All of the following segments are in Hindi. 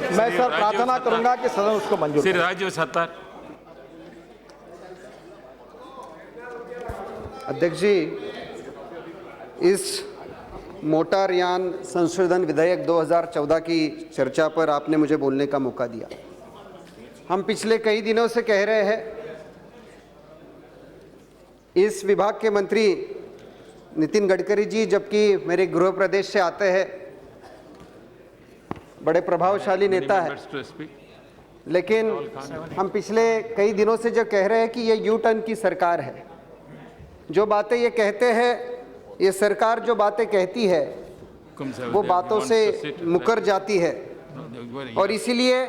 मैं सर प्रार्थना करूंगा कि सदन उसको मंजूर श्री करे। राजीव सत्तार। अध्यक्ष जी, इस मोटर यान संशोधन विधेयक 2014 की चर्चा पर आपने मुझे बोलने का मौका दिया। हम पिछले कई दिनों से कह रहे हैं, इस विभाग के मंत्री नितिन गडकरी जी जबकि मेरे गृह प्रदेश से आते हैं, बड़े प्रभावशाली नेता है, लेकिन हम पिछले कई दिनों से जो कह रहे हैं कि ये यू टर्न की सरकार है। जो बातें ये कहते हैं, ये सरकार जो बातें कहती है वो बातों से मुकर जाती है, और इसीलिए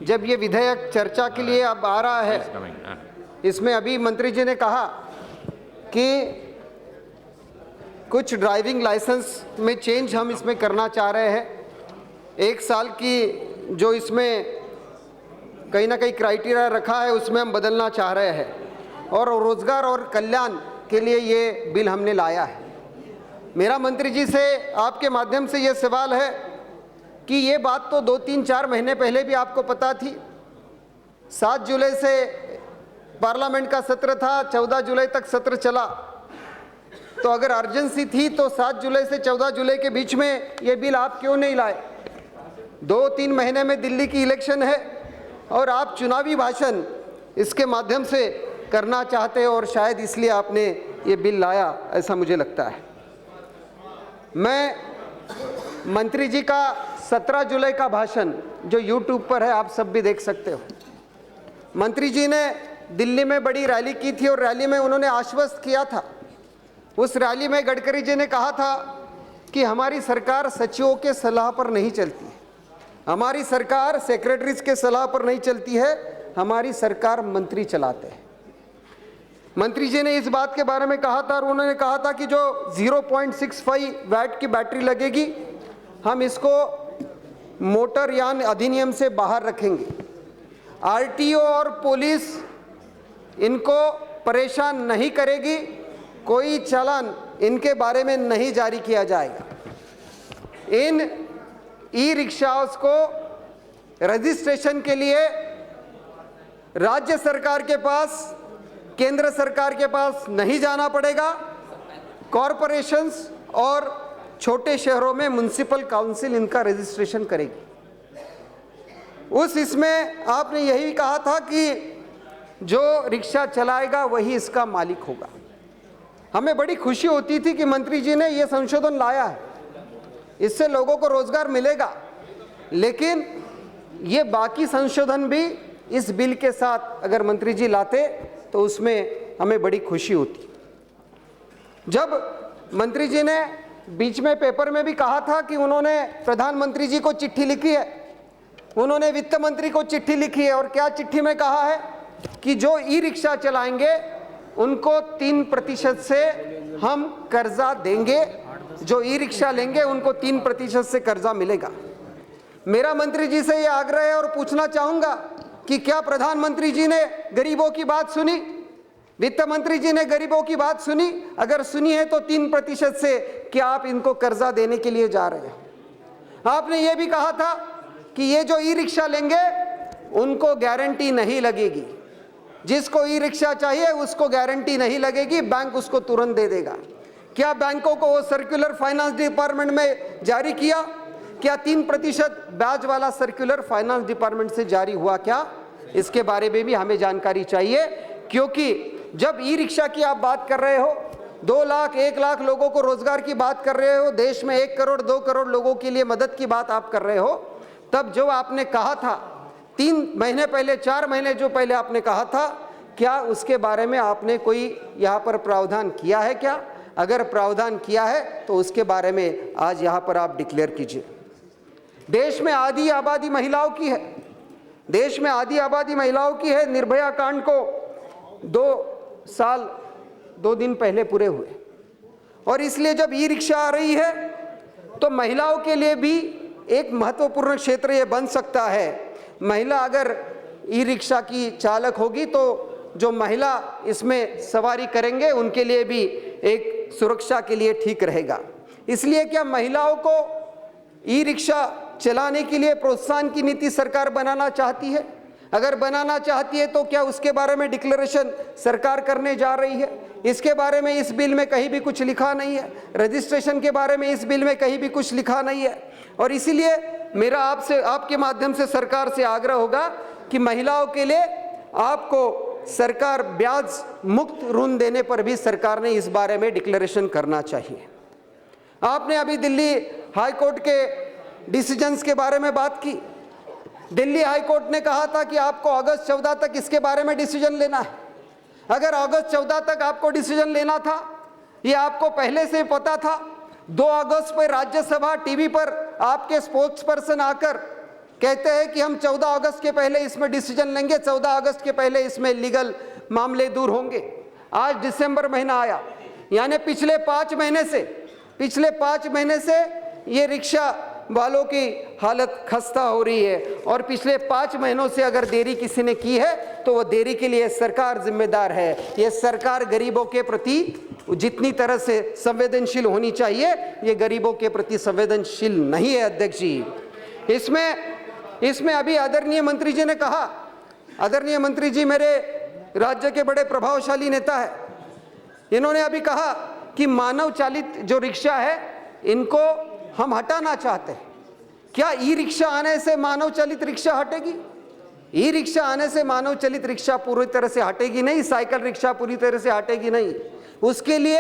जब ये विधेयक चर्चा के लिए अब आ रहा है, इसमें अभी मंत्री जी ने कहा कि कुछ ड्राइविंग लाइसेंस में चेंज हम इसमें करना चाह रहे हैं। 1 साल की जो इसमें कहीं ना कहीं क्राइटेरिया रखा है उसमें हम बदलना चाह रहे हैं, और रोजगार और कल्याण के लिए ये बिल हमने लाया है। मेरा मंत्री जी से आपके माध्यम से ये सवाल है कि ये बात तो 2-3-4 महीने पहले भी आपको पता थी। 7 जुलाई से पार्लियामेंट का सत्र था, 14 जुलाई तक सत्र चला, तो अगर अर्जेंसी थी तो 7 जुलाई से 14 जुलाई के बीच में ये बिल आप क्यों नहीं लाए? 2-3 महीने में दिल्ली की इलेक्शन है और आप चुनावी भाषण इसके माध्यम से करना चाहते हैं, और शायद इसलिए आपने ये बिल लाया, ऐसा मुझे लगता है। मैं मंत्री जी का 17 जुलाई का भाषण जो यूट्यूब पर है, आप सब भी देख सकते हो। मंत्री जी ने दिल्ली में बड़ी रैली की थी और रैली में उन्होंने आश्वस्त किया था। उस रैली में गडकरी जी ने कहा था कि हमारी सरकार सचिवों के सलाह पर नहीं चलती, हमारी सरकार सेक्रेटरीज के सलाह पर नहीं चलती है, हमारी सरकार मंत्री चलाते हैं। मंत्री जी ने इस बात के बारे में कहा था, और उन्होंने कहा था कि जो 0.65 वैट की बैटरी लगेगी, हम इसको मोटर यान अधिनियम से बाहर रखेंगे। आरटीओ और पुलिस इनको परेशान नहीं करेगी, कोई चालान इनके बारे में नहीं जारी किया जाएगा। इन ई रिक्शाओं को रजिस्ट्रेशन के लिए राज्य सरकार के पास, केंद्र सरकार के पास नहीं जाना पड़ेगा। कॉरपोरेशंस और छोटे शहरों में म्युनिसिपल काउंसिल इनका रजिस्ट्रेशन करेगी। इसमें आपने यही कहा था कि जो रिक्शा चलाएगा वही इसका मालिक होगा। हमें बड़ी खुशी होती थी कि मंत्री जी ने ये संशोधन लाया है, इससे लोगों को रोजगार मिलेगा, लेकिन ये बाकी संशोधन भी इस बिल के साथ अगर मंत्री जी लाते तो उसमें हमें बड़ी खुशी होती। जब मंत्री जी ने बीच में पेपर में भी कहा था कि उन्होंने प्रधानमंत्री जी को चिट्ठी लिखी है, उन्होंने वित्त मंत्री को चिट्ठी लिखी है, और क्या चिट्ठी में कहा है कि जो ई रिक्शा चलाएंगे उनको 3% से हम कर्जा देंगे, जो ई रिक्शा लेंगे उनको 3% से कर्जा मिलेगा। मेरा मंत्री जी से ये आग्रह है और पूछना चाहूंगा कि क्या प्रधानमंत्री जी ने गरीबों की बात सुनी? वित्त मंत्री जी ने गरीबों की बात सुनी? अगर सुनी है तो 3% से क्या आप इनको कर्जा देने के लिए जा रहे हैं? आपने ये भी कहा था कि ये जो ई रिक्शा लेंगे उनको गारंटी नहीं लगेगी, जिसको ई रिक्शा चाहिए उसको गारंटी नहीं लगेगी, बैंक उसको तुरंत दे देगा। क्या बैंकों को वो सर्कुलर फाइनेंस डिपार्टमेंट में जारी किया? क्या 3% ब्याज वाला सर्कुलर फाइनेंस डिपार्टमेंट से जारी हुआ क्या? इसके बारे में भी हमें जानकारी चाहिए, क्योंकि जब ई रिक्शा की आप बात कर रहे हो, 2 लाख 1 लाख लोगों को रोजगार की बात कर रहे हो, देश में 1 करोड़ 2 करोड़ लोगों के लिए मदद की बात आप कर रहे हो, तब जो आपने कहा था 3 महीने पहले, 4 महीने जो पहले आपने कहा था, क्या उसके बारे में आपने कोई यहाँ पर प्रावधान किया है क्या? अगर प्रावधान किया है तो उसके बारे में आज यहाँ पर आप डिक्लेयर कीजिए। देश में आधी आबादी महिलाओं की है, देश में आधी आबादी महिलाओं की है। निर्भया कांड को 2 साल 2 दिन पहले पूरे हुए, और इसलिए जब ई रिक्शा आ रही है तो महिलाओं के लिए भी एक महत्वपूर्ण क्षेत्र ये बन सकता है। महिला अगर ई रिक्शा की चालक होगी तो जो महिला इसमें सवारी करेंगे उनके लिए भी एक सुरक्षा के लिए ठीक रहेगा। इसलिए क्या महिलाओं को ई रिक्शा चलाने के लिए प्रोत्साहन की नीति सरकार बनाना चाहती है? अगर बनाना चाहती है तो क्या उसके बारे में डिक्लेरेशन सरकार करने जा रही है? इसके बारे में इस बिल में कहीं भी कुछ लिखा नहीं है। रजिस्ट्रेशन के बारे में इस बिल में कहीं भी कुछ लिखा नहीं है। और इसीलिए मेरा आपसे, आपके माध्यम से सरकार से आग्रह होगा कि महिलाओं के लिए आपको सरकार ब्याज मुक्त ऋण देने पर भी सरकार ने इस बारे में डिक्लेरेशन करना चाहिए। आपने अभी दिल्ली हाई कोर्ट के डिसीजंस के बारे में बात की। दिल्ली हाई कोर्ट ने कहा था कि आपको अगस्त 14 तक इसके बारे में डिसीजन लेना है। अगर अगस्त 14 तक आपको डिसीजन लेना था, ये आपको पहले से पता था। 2 अगस्त पर राज्यसभा टीवी पर आपके स्पोक्स पर्सन आकर कहते हैं कि हम 14 अगस्त के पहले इसमें डिसीजन लेंगे, 14 अगस्त के पहले इसमें लीगल मामले दूर होंगे। आज दिसंबर महीना आया, यानी पिछले 5 महीने से ये रिक्शा वालों की हालत खस्ता हो रही है। और पिछले 5 महीनों से अगर देरी किसी ने की है तो वो देरी के लिए सरकार जिम्मेदार है। ये सरकार गरीबों के प्रति जितनी तरह से संवेदनशील होनी चाहिए, ये गरीबों के प्रति संवेदनशील नहीं है अध्यक्ष जी। इसमें अभी आदरणीय मंत्री जी ने कहा, आदरणीय मंत्री जी मेरे राज्य के बड़े प्रभावशाली नेता है, इन्होंने अभी कहा कि मानव चालित जो रिक्शा है इनको हम हटाना चाहते हैं। क्या ई रिक्शा आने से मानव चालित रिक्शा हटेगी? ई रिक्शा आने से मानव चालित रिक्शा पूरी तरह से हटेगी नहीं, साइकिल रिक्शा पूरी तरह से हटेगी नहीं। उसके लिए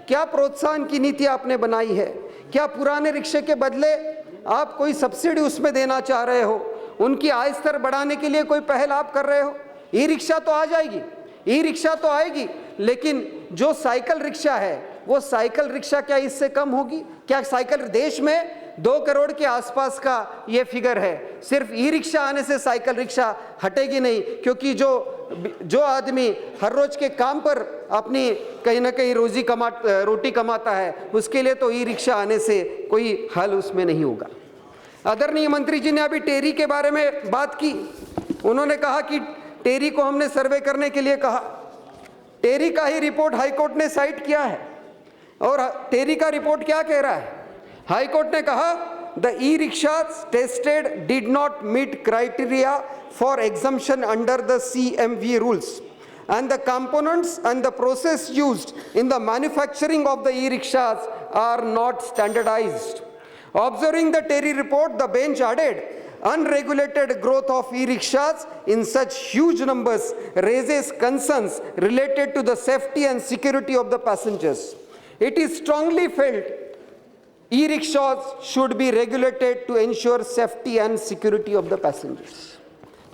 क्या प्रोत्साहन की नीति आपने बनाई है? क्या पुराने रिक्शे के बदले आप कोई सब्सिडी उसमें देना चाह रहे हो? उनकी आय स्तर बढ़ाने के लिए कोई पहल आप कर रहे हो? ई रिक्शा तो आ जाएगी, ई रिक्शा तो आएगी, लेकिन जो साइकिल रिक्शा है वो साइकिल रिक्शा क्या इससे कम होगी? क्या साइकिल, देश में 2 करोड़ के आसपास का ये फिगर है। सिर्फ ई रिक्शा आने से साइकिल रिक्शा हटेगी नहीं, क्योंकि जो आदमी हर रोज के काम पर अपनी कहीं ना कहीं रोटी कमाता है, उसके लिए तो ई रिक्शा आने से कोई हल उसमें नहीं होगा। आदरणीय मंत्री जी ने अभी टेरी के बारे में बात की। उन्होंने कहा कि टेरी को हमने सर्वे करने के लिए कहा। टेरी का ही रिपोर्ट हाईकोर्ट ने साइट किया है। और टेरी का रिपोर्ट क्या कह रहा है? हाईकोर्ट ने कहा the e rickshaws tested did not meet criteria for exemption under the CMV rules and the components and the process used in the manufacturing of the e-rickshaws are not standardized. Observing the Terry report, the bench added, unregulated growth of e-rickshaws in such huge numbers raises concerns related to the safety and security of the passengers. It is strongly felt e-rickshaws should be regulated to ensure safety and security of the passengers.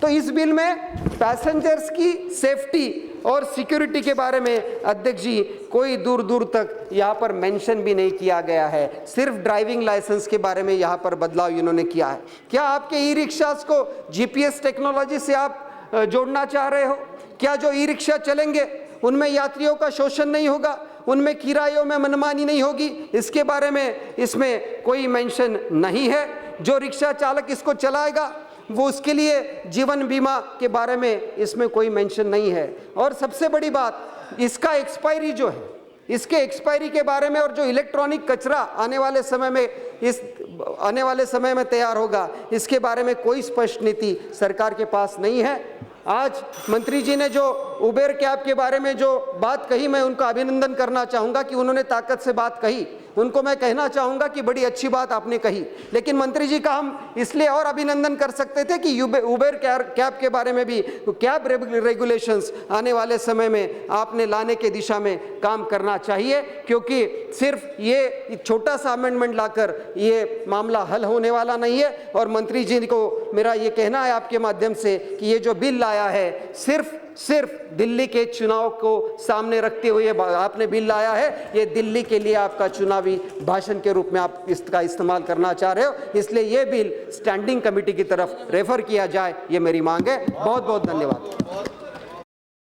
तो इस बिल में पैसेंजर्स की सेफ्टी और सिक्योरिटी के बारे में अध्यक्ष जी कोई दूर दूर तक यहाँ पर मेंशन भी नहीं किया गया है। सिर्फ ड्राइविंग लाइसेंस के बारे में यहाँ पर बदलाव इन्होंने किया है। क्या आपके ई रिक्शास को GPS टेक्नोलॉजी से आप जोड़ना चाह रहे हो? क्या जो ई रिक्शा चलेंगे उनमें यात्रियों का शोषण नहीं होगा, उनमें किरायों में मनमानी नहीं होगी? इसके बारे में इसमें कोई मेंशन नहीं है। जो रिक्शा चालक इसको चलाएगा वो उसके लिए जीवन बीमा के बारे में इसमें कोई मेंशन नहीं है। और सबसे बड़ी बात, इसका एक्सपायरी जो है, इसके एक्सपायरी के बारे में, और जो इलेक्ट्रॉनिक कचरा आने वाले समय में तैयार होगा, इसके बारे में कोई स्पष्ट नीति सरकार के पास नहीं है। आज मंत्री जी ने जो उबेर कैब के बारे में जो बात कही, मैं उनका अभिनंदन करना चाहूँगा कि उन्होंने ताकत से बात कही। उनको मैं कहना चाहूँगा कि बड़ी अच्छी बात आपने कही, लेकिन मंत्री जी का हम इसलिए और अभिनंदन कर सकते थे कि उबेर कैब के बारे में भी कैब रेगुलेशंस आने वाले समय में आपने लाने के दिशा में काम करना चाहिए, क्योंकि सिर्फ ये छोटा सा अमेंडमेंट लाकर ये मामला हल होने वाला नहीं है। और मंत्री जी को मेरा ये कहना है आपके माध्यम से कि ये जो बिल लाया है सिर्फ दिल्ली के चुनाव को सामने रखते हुए आपने बिल लाया है। ये दिल्ली के लिए आपका चुनावी भाषण के रूप में आप इसका इस्तेमाल करना चाह रहे हो, इसलिए ये बिल स्टैंडिंग कमेटी की तरफ रेफर किया जाए, ये मेरी मांग है। बहुत बहुत धन्यवाद।